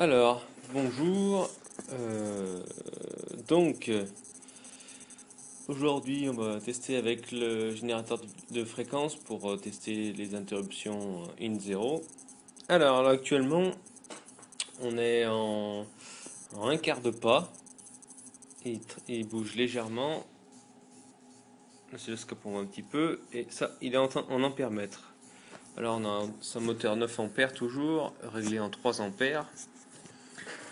Alors, bonjour. Donc, aujourd'hui, on va tester avec le générateur de fréquences pour tester les interruptions in 0. Alors, là, actuellement, on est en un quart de pas. Il bouge légèrement. L'oscilloscope, on voit un petit peu. Et ça, il est en ampères-mètres. Alors, on a un moteur 9 ampères toujours, réglé en 3 ampères.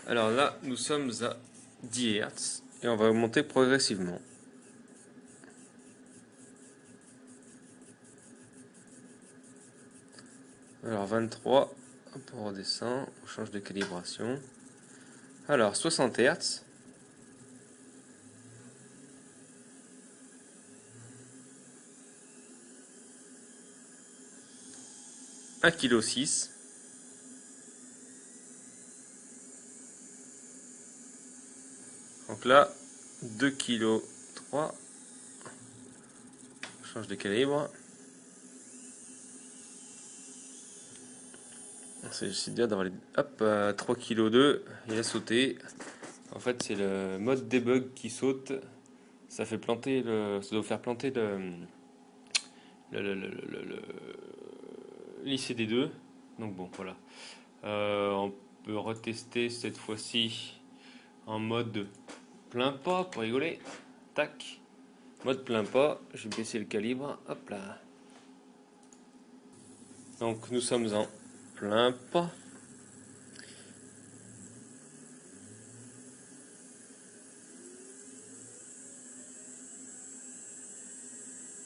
Alors là, nous sommes à 10 Hz et on va augmenter progressivement. Alors 23, hop, on redescend, on change de calibration. Alors 60 Hz. Un kg 6. Donc là, 2 kg 3. On change de calibre. C'est bien d'avoir les... Hop, 3 kg 2, il a sauté. En fait, c'est le mode debug qui saute. Ça fait planter le... Ça doit faire planter le l'ICD2. Donc bon, voilà. On peut retester cette fois-ci en mode plein pas pour rigoler. Tac. Mode plein pas. Je vais baisser le calibre. Hop là. Donc nous sommes en plein pas.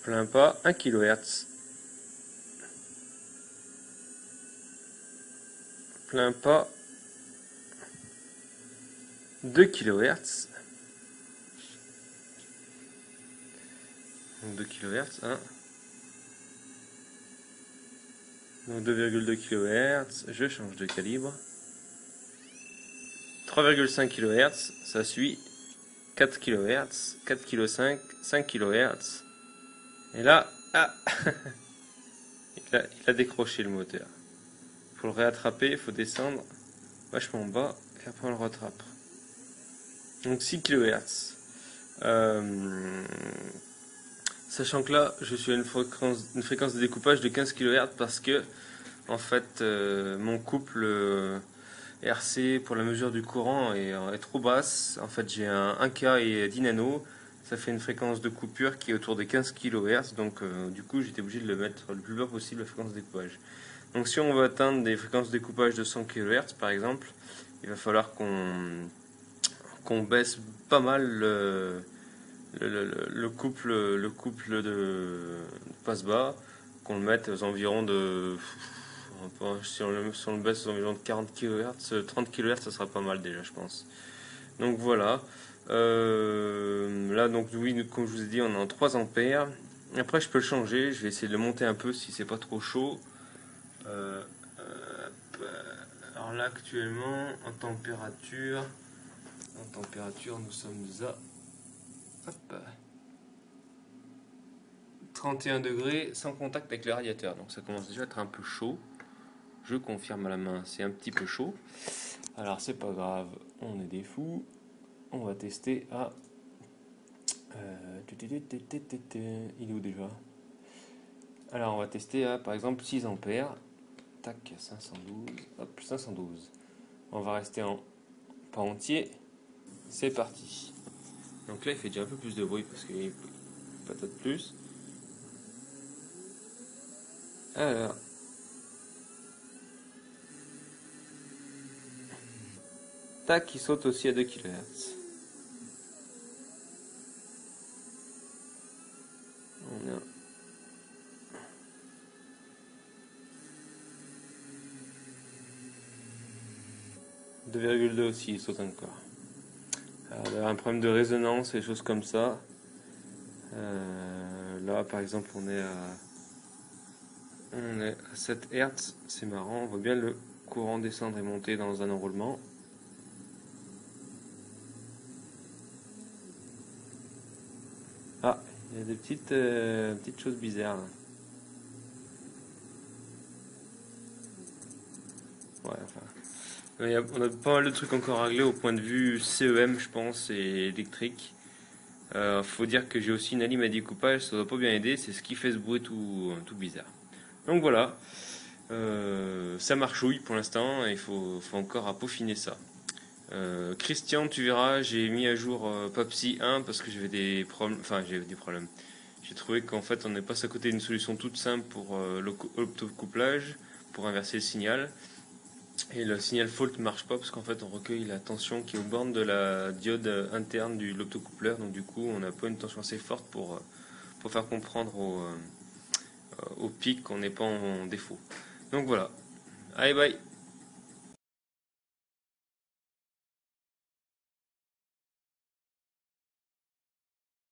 Plein pas, 1 kHz. Plein pas, 2 kHz. Donc 2 kHz, hein. Donc 2,2 kHz, je change de calibre. 3,5 kHz, ça suit. 4 kHz, 4,5 kg, 5 kHz. Et là, ah, il a décroché le moteur. Pour le réattraper, il faut descendre vachement bas et après on le rattrape. Donc 6 kHz. Sachant que là, je suis à une fréquence de découpage de 15 kHz parce que, en fait, mon couple RC pour la mesure du courant est trop basse. En fait, j'ai un 1K et 10 nano. Ça fait une fréquence de coupure qui est autour des 15 kHz. Donc, du coup, j'étais obligé de le mettre le plus bas possible, la fréquence de découpage. Donc, si on veut atteindre des fréquences de découpage de 100 kHz, par exemple, il va falloir qu'on baisse pas mal le couple de passe-bas, qu'on le mette aux environs de... Si on le baisse aux environs de 40 kHz, 30 kHz, ça sera pas mal déjà, je pense. Donc voilà. Là, donc oui, comme je vous ai dit, on est en 3 ampères. Après, je peux le changer. Je vais essayer de le monter un peu si c'est pas trop chaud. Alors là, actuellement, en température, nous sommes à hop, 31 degrés sans contact avec le radiateur. Donc ça commence déjà à être un peu chaud. Je confirme à la main, c'est un petit peu chaud. Alors c'est pas grave, on est des fous. On va tester à... il est où déjà? Alors on va tester à par exemple 6 ampères. Tac, 512. Hop, 512. On va rester en pas entier. C'est parti. Donc là il fait déjà un peu plus de bruit parce qu'il patate plus. Alors... Tac, il saute aussi à 2 kHz. On a 2,2 aussi, il saute encore. Alors, il y a un problème de résonance et des choses comme ça. Là, par exemple, on est à 7 Hz. C'est marrant, on voit bien le courant descendre et monter dans un enroulement. Ah, il y a des petites choses bizarres là. Ouais, enfin. On a pas mal de trucs encore à régler au point de vue CEM, je pense, et électrique. Faut dire que j'ai aussi une alim à découpage, ça doit pas bien aider, c'est ce qui fait ce bruit tout bizarre. Donc voilà, ça marchouille pour l'instant et faut encore à peaufiner ça. Christian, tu verras, j'ai mis à jour PubSy 1 parce que j'avais des problèmes. Enfin, j'avais des problèmes. J'ai trouvé qu'en fait, on est passé à côté d'une solution toute simple pour l'optocouplage, pour inverser le signal. Et le signal fault ne marche pas parce qu'en fait, on recueille la tension qui est aux bornes de la diode interne de l'optocoupleur. Donc, du coup, on n'a pas une tension assez forte pour faire comprendre au pic qu'on n'est pas en défaut. Donc voilà. Allez, bye!